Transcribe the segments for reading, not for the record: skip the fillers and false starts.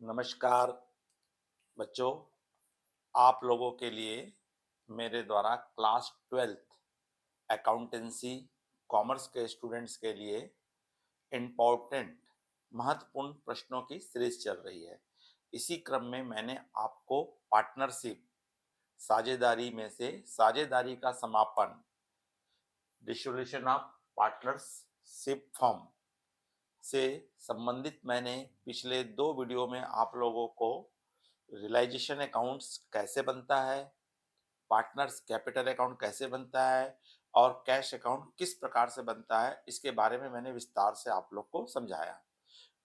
नमस्कार बच्चों, आप लोगों के लिए मेरे द्वारा क्लास 12th अकाउंटेंसी कॉमर्स के स्टूडेंट्स के लिए इम्पोर्टेंट महत्वपूर्ण प्रश्नों की सीरीज चल रही है। इसी क्रम में मैंने आपको पार्टनरशिप साझेदारी में से साझेदारी का समापन डिसोल्यूशन ऑफ पार्टनरशिप फर्म से संबंधित मैंने पिछले 2 वीडियो में आप लोगों को रियलाइजेशन अकाउंट्स कैसे बनता है, पार्टनर्स कैपिटल अकाउंट कैसे बनता है और कैश अकाउंट किस प्रकार से बनता है, इसके बारे में मैंने विस्तार से आप लोग को समझाया।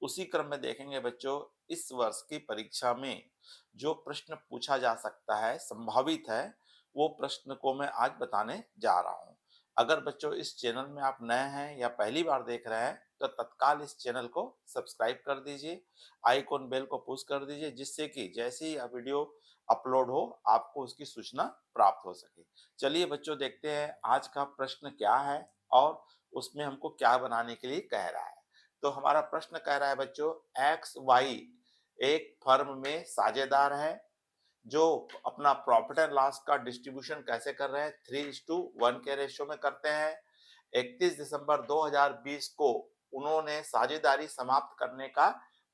उसी क्रम में देखेंगे बच्चों, इस वर्ष की परीक्षा में जो प्रश्न पूछा जा सकता है, संभावित है, वो प्रश्न को मैं आज बताने जा रहा हूँ। अगर बच्चों इस चैनल में आप नए हैं या पहली बार देख रहे हैं, तो तत्काल इस चैनल को सब्सक्राइब कर दीजिए, आइकॉन बेल को पुश कर दीजिए, जिससे कि जैसे ही वीडियो अपलोड हो, आपको उसकी सूचना प्राप्त हो सके। चलिए बच्चों, देखते हैं आज का प्रश्न क्या है और उसमें हमको क्या बनाने के लिए कह रहा है। तो हमारा प्रश्न कह रहा है बच्चों, एक्स वाई एक फर्म में साझेदार है जो अपना प्रॉफिट एंड लॉस का डिस्ट्रीब्यूशन कैसे कर रहे हैं, 3:1 के रेशियो में करते हैं। 31 दिसंबर 2020 को उन्होंने साझेदारी समाप्त करने का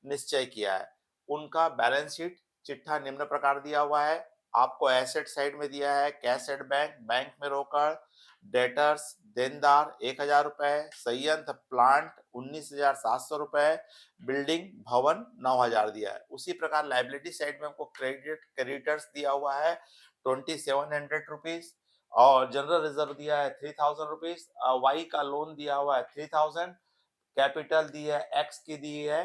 निश्चय किया है। उनका बैलेंस शीट चिट्ठा निम्न प्रकार दिया हुआ है। आपको एसेट साइड में दिया है कैश एट बैंक, बैंक में रोकड़, डेटर्स देनदार 1000 रुपए, संयंत्र प्लांट 19,700 रुपए, बिल्डिंग भवन 9,000 दिया है। उसी प्रकार लाइबिलिटी साइड में हमको क्रेडिटर्स दिया हुआ है 2700 रुपीज और जनरल रिजर्व दिया है 3000 रुपीज। वाई का लोन दिया हुआ है 3000, कैपिटल दी है एक्स की दी है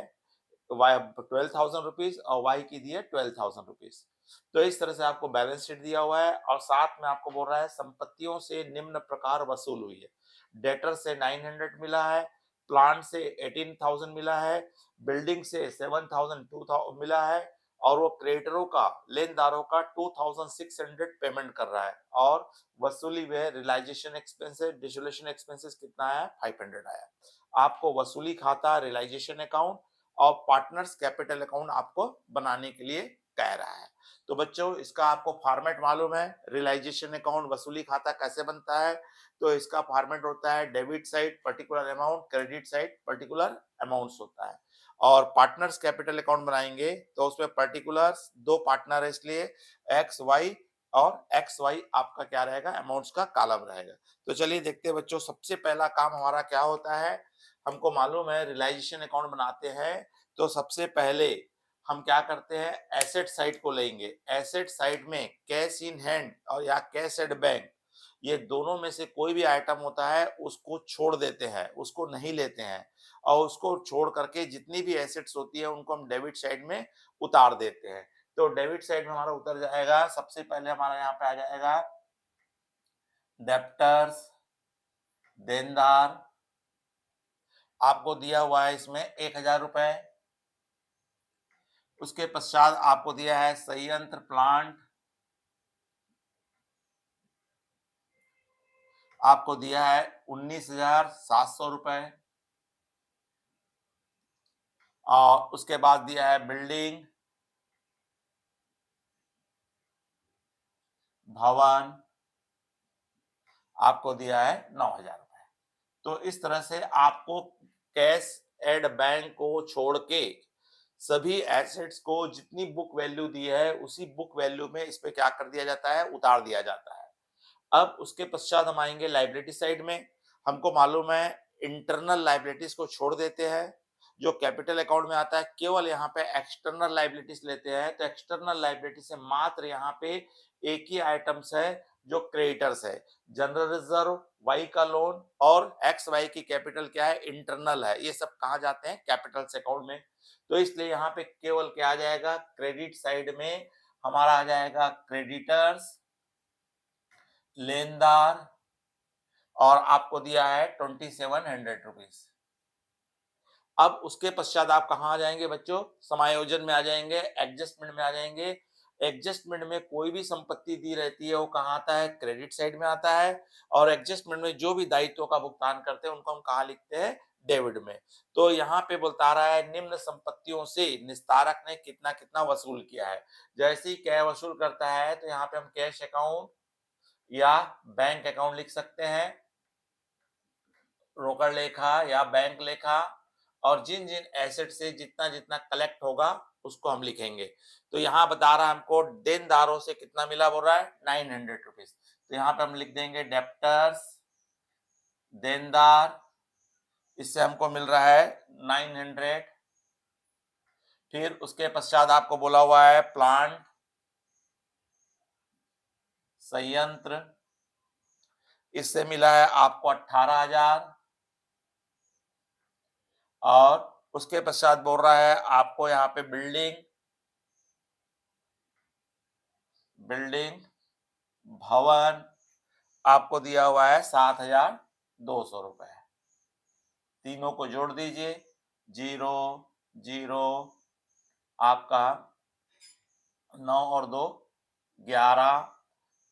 वाई 12,000 रुपीज और वाई की दी है 12,000 रुपीज। तो इस तरह से आपको बैलेंस शीट दिया हुआ है और साथ में आपको बोल रहा है संपत्तियों से निम्न प्रकार वसूल हुई है। डेटर से 900 मिला है, प्लांट से 18,000 मिला है, बिल्डिंग से 7,000 मिला है और वो क्रेडिटरों का लेनदारों का 2,600 पेमेंट कर रहा है और वसूली में रियलाइजेशन एक्सपेंसेस डिसोल्यूशन एक्सपेंसेस कितना है, 500 आया। आपको वसूली खाता, रियलाइजेशन अकाउंट और पार्टनर्स कैपिटल अकाउंट आपको बनाने के लिए कह रहा है। तो बच्चों, इसका आपको फॉर्मेट मालूम है, रियलाइजेशन अकाउंट वसूली खाता कैसे बनता है। तो इसका फॉर्मेट होता है debit side particular amount, credit side particular amounts होता है। और पार्टनर्स कैपिटल अकाउंट बनाएंगे तो उसमें पर्टिकुलर्स दो पार्टनर है, इसलिए एक्स वाई और एक्स वाई आपका क्या रहेगा, अमाउंट्स का कॉलम रहेगा। तो चलिए देखते हैं बच्चों, सबसे पहला काम हमारा क्या होता है। हमको मालूम है रियलाइजेशन अकाउंट बनाते हैं तो सबसे पहले हम क्या करते हैं, एसेट साइड को लेंगे। एसेट साइड में कैश इन हैंड और या कैश एट बैंक, ये दोनों में से कोई भी आइटम होता है उसको छोड़ देते हैं, उसको नहीं लेते हैं और उसको छोड़ करके जितनी भी एसेट्स होती है उनको हम डेबिट साइड में उतार देते हैं। तो डेबिट साइड में हमारा उतर जाएगा, सबसे पहले हमारा यहाँ पे आ जाएगा डेप्टर्स देनदार, आपको दिया हुआ है इसमें 1000 रुपए। उसके पश्चात आपको दिया है संयंत्र प्लांट, आपको दिया है 19,700 रुपए और उसके बाद दिया है बिल्डिंग भवन, आपको दिया है 9,000 रुपए। तो इस तरह से आपको कैश एड बैंक को छोड़ के सभी एसेट्स को जितनी बुक वैल्यू दी है उसी बुक वैल्यू में इस पे क्या कर दिया जाता है, उतार दिया जाता है। अब उसके पश्चात हम आएंगे लाइबिलिटी साइड में। हमको मालूम है इंटरनल लाइबिलिटीज को छोड़ देते हैं, जो कैपिटल अकाउंट में आता है केवल यहाँ पे एक्सटर्नल लाइबिलिटीज लेते हैं। तो एक्सटर्नल लाइबिलिटी से मात्र यहाँ पे एक ही आइटम्स है जो क्रेडिटर्स है, जनरल रिजर्व, वाई का लोन और एक्स वाई की कैपिटल क्या है, इंटरनल है। ये सब कहाँ जाते हैं, कैपिटल्स अकाउंट में। तो इसलिए यहाँ पे केवल क्या आ जाएगा, क्रेडिट साइड में हमारा आ जाएगा क्रेडिटर्स, लेनदार और आपको दिया है 2700 रुपीज। अब उसके पश्चात आप कहाँ आ जाएंगे बच्चों, समायोजन में आ जाएंगे, एडजस्टमेंट में आ जाएंगे। एडजस्टमेंट में कोई भी संपत्ति दी रहती है वो कहाँ आता है? क्रेडिट साइड में आता है। और एडजस्टमेंट में जो भी दायित्वों का भुगतान करते हैं उनको हम कहाँ लिखते हैं? डेबिट में। तो यहाँ पे बता रहा है निम्न संपत्तियों से निस्तारक ने कितना कितना वसूल किया है। जैसे ही कै वसूल करता है तो यहाँ पे हम कैश अकाउंट या बैंक अकाउंट लिख सकते हैं, रोकड़ लेखा या बैंक लेखा, और जिन जिन एसेट से जितना जितना कलेक्ट होगा उसको हम लिखेंगे। तो यहाँ बता रहा है हमको देनदारों से कितना मिला बोल रहा है? 900 रुपीज। तो यहाँ पे हम लिख देंगे डेप्टर्स, देनदार, इससे हमको मिल रहा है 900। फिर उसके पश्चात आपको बोला हुआ है प्लांट, संयंत्र, इससे मिला है आपको 18,000। और उसके पश्चात बोल रहा है आपको यहाँ पे बिल्डिंग, भवन आपको दिया हुआ है 7,200 रुपए। तीनों को जोड़ दीजिए, 0 0 आपका 9 और 2 11,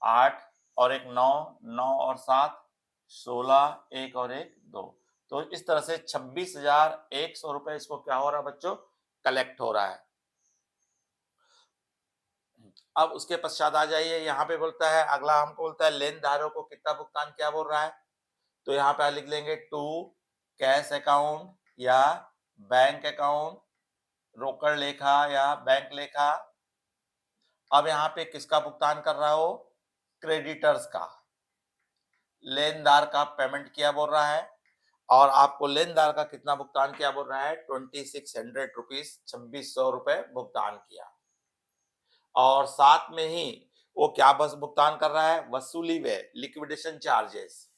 8 और एक 9, 9 और 7 16, 1 और 1 2। तो इस तरह से 26,100 रुपए इसको क्या हो रहा है बच्चों? कलेक्ट हो रहा है। अब उसके पश्चात आ जाइए, यहाँ पे बोलता है अगला हमको बोलता है लेनदारों को कितना भुगतान क्या बोल रहा है? तो यहाँ पे लिख लेंगे टू कैश अकाउंट या बैंक अकाउंट, रोकड़ लेखा या बैंक लेखा। अब यहाँ पे किसका भुगतान कर रहा हो? क्रेडिटर्स का, लेनदार का पेमेंट किया बोल रहा है। और आपको लेनदार का कितना भुगतान किया बोल रहा है? 2600 रुपीज, 2600 रुपए भुगतान किया। और साथ में ही वो क्या बस भुगतान कर रहा है? वसूली व्यय, लिक्विडेशन चार्जेस,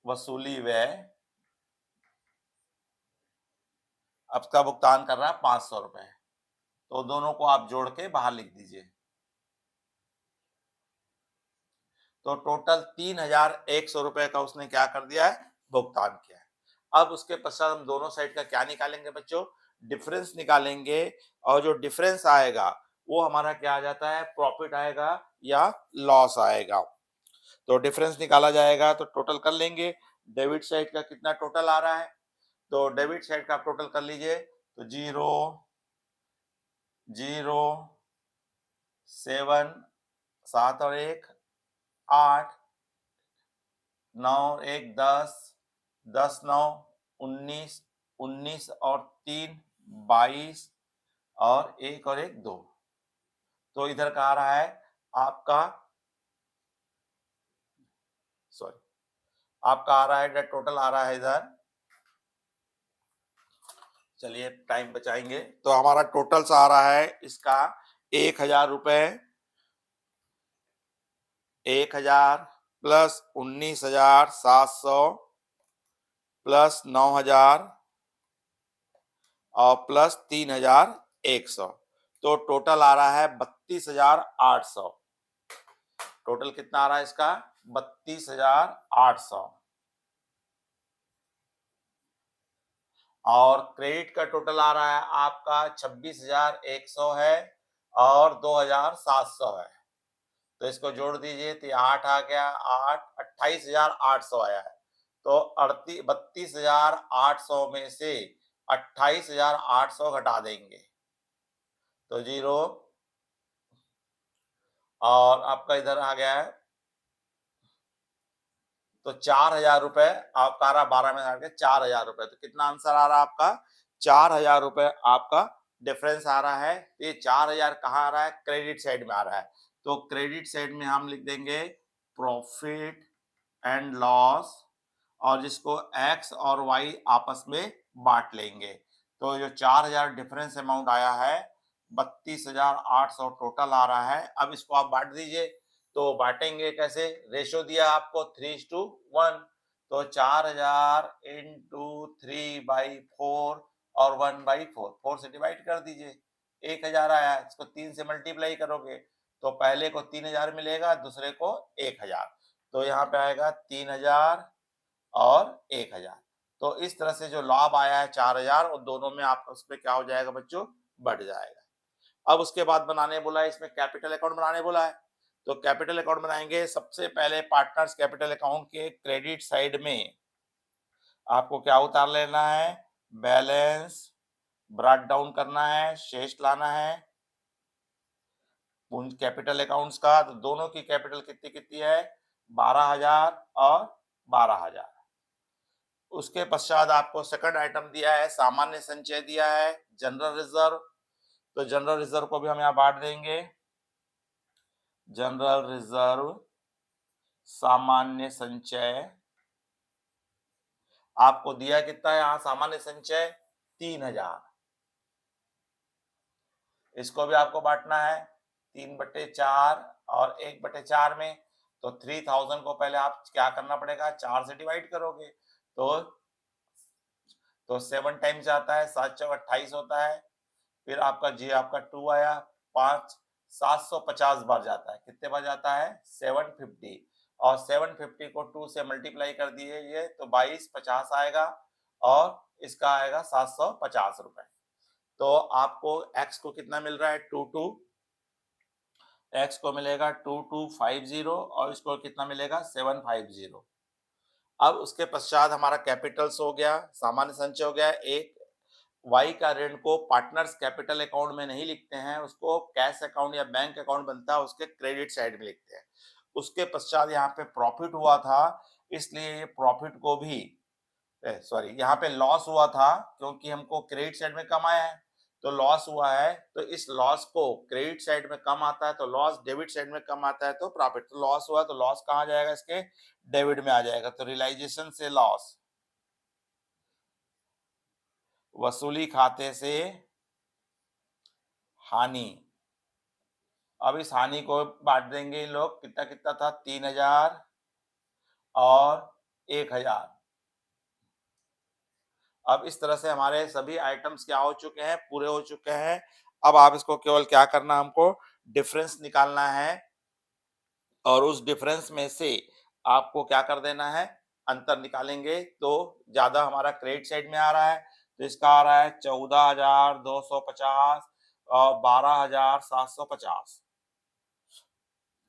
वसूली व्यय, अब का भुगतान कर रहा है 500 रुपए। तो दोनों को आप जोड़ के बाहर लिख दीजिए। तो टोटल 3,100 रुपए का उसने क्या कर दिया है? भुगतान किया है। अब उसके पश्चात हम दोनों साइड का क्या निकालेंगे बच्चों? डिफरेंस निकालेंगे। और जो डिफरेंस आएगा वो हमारा क्या आ जाता है? प्रॉफिट आएगा या लॉस आएगा। तो डिफरेंस निकाला जाएगा तो टोटल कर लेंगे। डेबिट साइड का कितना टोटल आ रहा है? तो डेबिट साइड का आप टोटल कर लीजिए। तो 0 0 7 7 और 1 8 9 1 10 10 9 19 19 और 3 22 और 1 और 1 2। तो इधर का आ रहा है आपका, सॉरी, आपका आ रहा है टोटल आ रहा है इधर, चलिए टाइम बचाएंगे। तो हमारा टोटल सा आ रहा है इसका 1,000 रुपए, 1,000 प्लस 19,700 प्लस 9,000 और प्लस 3,100। तो टोटल आ रहा है 32,800। टोटल कितना आ रहा है इसका? 32,800। और क्रेडिट का टोटल आ रहा है आपका 26,100 है और 2,700 है। तो इसको जोड़ दीजिए तो 8 आ गया, 8 28,800 आया है। तो 32,800 में से 28,800 घटा देंगे तो 0। और आपका इधर आ गया है तो 4,000 रुपए आपका आ रहा, 12 में आ गया 4,000 रुपए। तो कितना आंसर आ रहा है आपका? 4,000 रुपए आपका डिफरेंस आ रहा है। ये 4,000 कहाँ आ रहा है? क्रेडिट साइड में आ रहा है। तो क्रेडिट साइड में हम लिख देंगे प्रॉफिट एंड लॉस, और जिसको एक्स और वाई आपस में बांट लेंगे। तो जो 4,000 डिफरेंस अमाउंट आया है, 32,800 टोटल आ रहा है। अब इसको आप बांट दीजिए। तो बांटेंगे कैसे? रेशो दिया आपको 3:1। तो 4,000 इंटू 3/4 और 1/4, 4 से डिवाइड कर दीजिए। 1,000 आया, इसको 3 से मल्टीप्लाई करोगे तो पहले को 3,000 मिलेगा, दूसरे को 1,000। तो यहाँ पे आएगा 3,000 और 1,000। तो इस तरह से जो लाभ आया है 4000, और दोनों में आपका उसमें क्या हो जाएगा बच्चों, बढ़ जाएगा। अब उसके बाद बनाने बोला है, इसमें कैपिटल अकाउंट बनाने बोला है, तो कैपिटल अकाउंट बनाएंगे। सबसे पहले पार्टनर्स कैपिटल अकाउंट के क्रेडिट साइड में आपको क्या उतार लेना है, बैलेंस ब्रॉट डाउन करना है, शेष लाना है पूंज कैपिटल अकाउंट्स का। तो दोनों की कैपिटल कितनी कितनी है, 12,000 और 12,000। उसके पश्चात आपको सेकंड आइटम दिया है, सामान्य संचय दिया है, जनरल रिजर्व। तो जनरल रिजर्व को भी हम यहाँ बांट देंगे, जनरल रिजर्व, सामान्य संचय। आपको दिया कितना है यहाँ सामान्य संचय, 3,000। इसको भी आपको बांटना है 3/4 और 1/4 में। तो 3000 को पहले आप क्या करना पड़ेगा, 4 से डिवाइड करोगे, तो 7 टाइम्स आता है, 7 चौक 28 होता है। फिर आपका जी आपका 2 आया, 5 750 बार जाता है। कितने बार जाता है, 750। और 750 को 2 से मल्टीप्लाई कर दिए ये, तो 2250 आएगा, और इसका आएगा 750 रुपए। तो आपको x को कितना मिल रहा है, 22, x को मिलेगा 2250, और इसको कितना मिलेगा, 750। अब उसके पश्चात हमारा कैपिटल्स हो गया, सामान्य संचय हो गया। एक y का ऋण को पार्टनर्स कैपिटल अकाउंट में नहीं लिखते हैं, उसको कैश अकाउंट या बैंक अकाउंट बनता है, उसके क्रेडिट साइड में लिखते हैं। उसके पश्चात यहाँ पे प्रॉफिट हुआ था, इसलिए ये प्रॉफिट को भी सॉरी, यहाँ पे लॉस हुआ था क्योंकि हमको क्रेडिट साइड में कम आया है, तो लॉस हुआ है। तो इस लॉस को क्रेडिट साइड में कम आता है, तो लॉस, डेबिट साइड में कम आता है तो प्रॉफिट। तो लॉस हुआ, तो लॉस कहाँ जाएगा, इसके डेबिट में आ जाएगा। तो रियलाइजेशन से लॉस, वसूली खाते से हानि। अब इस हानि को बांट देंगे इन लोग, कितना कितना था, 3000 और 1000। अब इस तरह से हमारे सभी आइटम्स क्या हो चुके हैं, पूरे हो चुके हैं। अब आप इसको केवल क्या करना, हमको डिफरेंस निकालना है, और उस डिफरेंस में से आपको क्या कर देना है, अंतर निकालेंगे। तो ज्यादा हमारा क्रेडिट साइड में आ रहा है, तो इसका आ रहा है 14,250 और 12,750।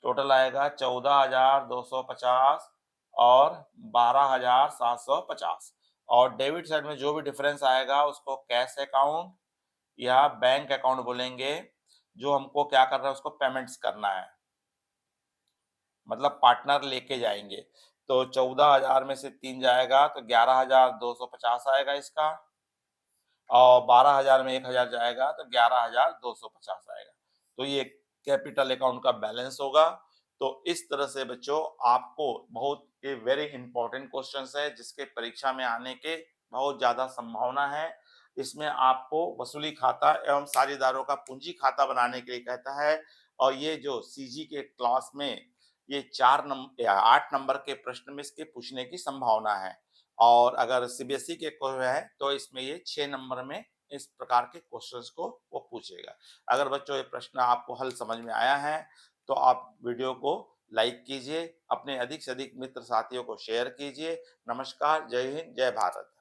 टोटल आएगा 14,250 और 12,750। और डेबिट साइड में जो भी डिफरेंस आएगा उसको कैश अकाउंट या बैंक अकाउंट बोलेंगे, जो हमको क्या करना है, उसको पेमेंट्स करना है, मतलब पार्टनर लेके जाएंगे। तो 14,000 में से 3 जाएगा तो 11,250 आएगा इसका, और 12,000 में 1,000 जाएगा तो 11,250 आएगा। तो ये कैपिटल अकाउंट का बैलेंस होगा। तो इस तरह से बच्चों आपको बहुत ये वेरी इंपॉर्टेंट क्वेश्चंस है, जिसके परीक्षा में आने के बहुत ज्यादा संभावना है। इसमें आपको वसूली खाता एवं साझेदारों का पूंजी खाता बनाने के लिए कहता है, और ये जो सीजी के क्लास में ये 8 नंबर के प्रश्न में इसके पूछने की संभावना है। और अगर सीबीएसई के कोई है तो इसमें ये 6 नंबर में इस प्रकार के क्वेश्चंस को वो पूछेगा। अगर बच्चों ये प्रश्न आपको हल समझ में आया है तो आप वीडियो को लाइक कीजिए, अपने अधिक से अधिक मित्र साथियों को शेयर कीजिए। नमस्कार, जय हिंद, जय भारत।